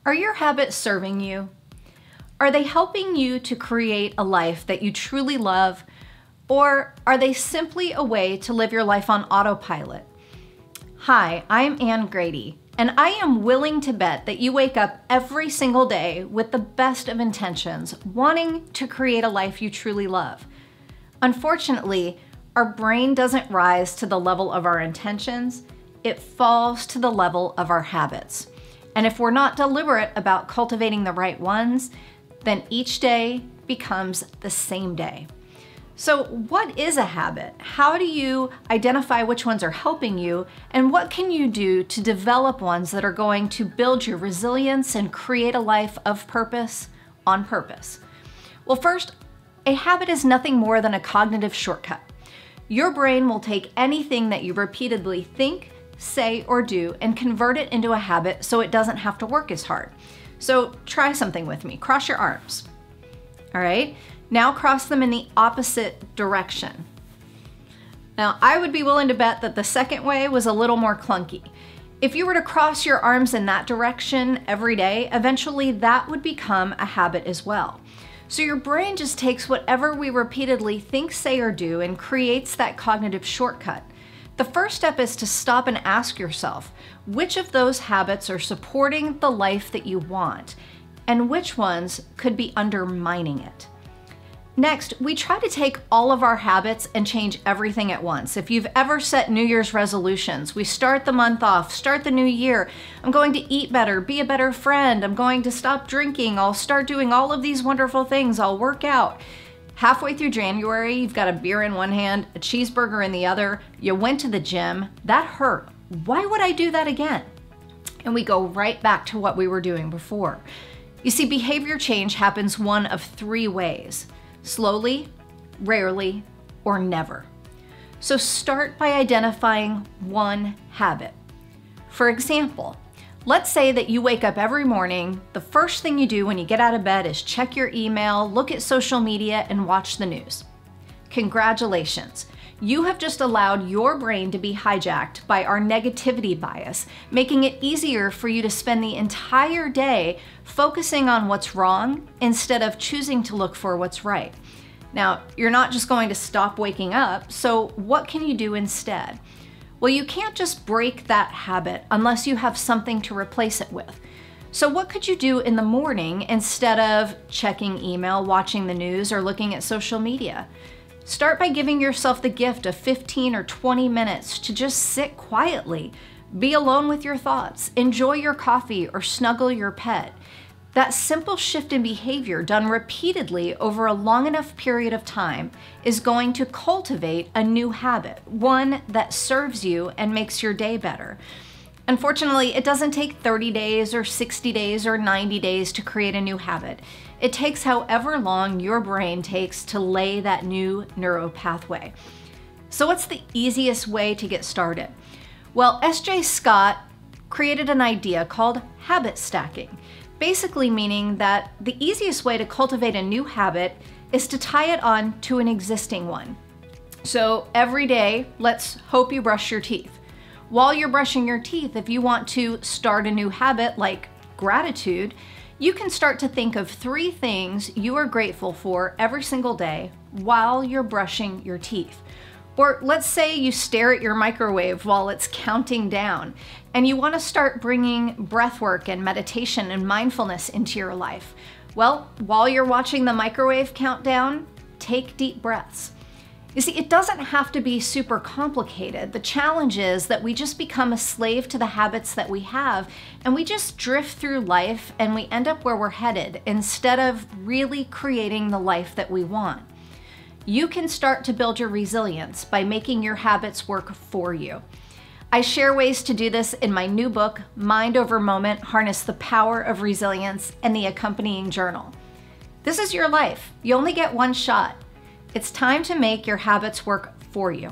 Are your habits serving you? Are they helping you to create a life that you truly love, or are they simply a way to live your life on autopilot? Hi, I'm Ann Grady, and I am willing to bet that you wake up every single day with the best of intentions, wanting to create a life you truly love. Unfortunately, our brain doesn't rise to the level of our intentions, it falls to the level of our habits. And if we're not deliberate about cultivating the right ones, then each day becomes the same day. So what is a habit? How do you identify which ones are helping you? And what can you do to develop ones that are going to build your resilience and create a life of purpose on purpose? Well, first, a habit is nothing more than a cognitive shortcut. Your brain will take anything that you repeatedly think, say, or do and convert it into a habit so it doesn't have to work as hard. So try something with me. Cross your arms. All right, now cross them in the opposite direction. Now, I would be willing to bet that the second way was a little more clunky. If you were to cross your arms in that direction every day, eventually that would become a habit as well. So your brain just takes whatever we repeatedly think, say, or do and creates that cognitive shortcut. The first step is to stop and ask yourself, which of those habits are supporting the life that you want, and which ones could be undermining it? Next, we try to take all of our habits and change everything at once. If you've ever set New Year's resolutions, we start the month off, start the new year. I'm going to eat better, be a better friend. I'm going to stop drinking. I'll start doing all of these wonderful things. I'll work out. Halfway through January, you've got a beer in one hand, a cheeseburger in the other. You went to the gym. That hurt. Why would I do that again? And we go right back to what we were doing before. You see, behavior change happens one of three ways: slowly, rarely, or never. So start by identifying one habit. For example, let's say that you wake up every morning, the first thing you do when you get out of bed is check your email, look at social media, and watch the news. Congratulations. You have just allowed your brain to be hijacked by our negativity bias, making it easier for you to spend the entire day focusing on what's wrong instead of choosing to look for what's right. Now, you're not just going to stop waking up, so what can you do instead? Well, you can't just break that habit unless you have something to replace it with. So what could you do in the morning instead of checking email, watching the news, or looking at social media? Start by giving yourself the gift of 15 or 20 minutes to just sit quietly, be alone with your thoughts, enjoy your coffee, or snuggle your pet. That simple shift in behavior done repeatedly over a long enough period of time is going to cultivate a new habit, one that serves you and makes your day better. Unfortunately, it doesn't take 30 days or 60 days or 90 days to create a new habit. It takes however long your brain takes to lay that new neuro pathway. So what's the easiest way to get started? Well, S.J. Scott created an idea called habit stacking, basically meaning that the easiest way to cultivate a new habit is to tie it on to an existing one. So every day, let's hope you brush your teeth. While you're brushing your teeth, if you want to start a new habit like gratitude, you can start to think of 3 things you are grateful for every single day while you're brushing your teeth. Or let's say you stare at your microwave while it's counting down, and you want to start bringing breath work and meditation and mindfulness into your life. Well, while you're watching the microwave count down, take deep breaths. You see, it doesn't have to be super complicated. The challenge is that we just become a slave to the habits that we have, and we just drift through life and we end up where we're headed instead of really creating the life that we want. You can start to build your resilience by making your habits work for you. I share ways to do this in my new book, Mind Over Moment: Harness the Power of Resilience, and the accompanying journal. This is your life. You only get one shot. It's time to make your habits work for you.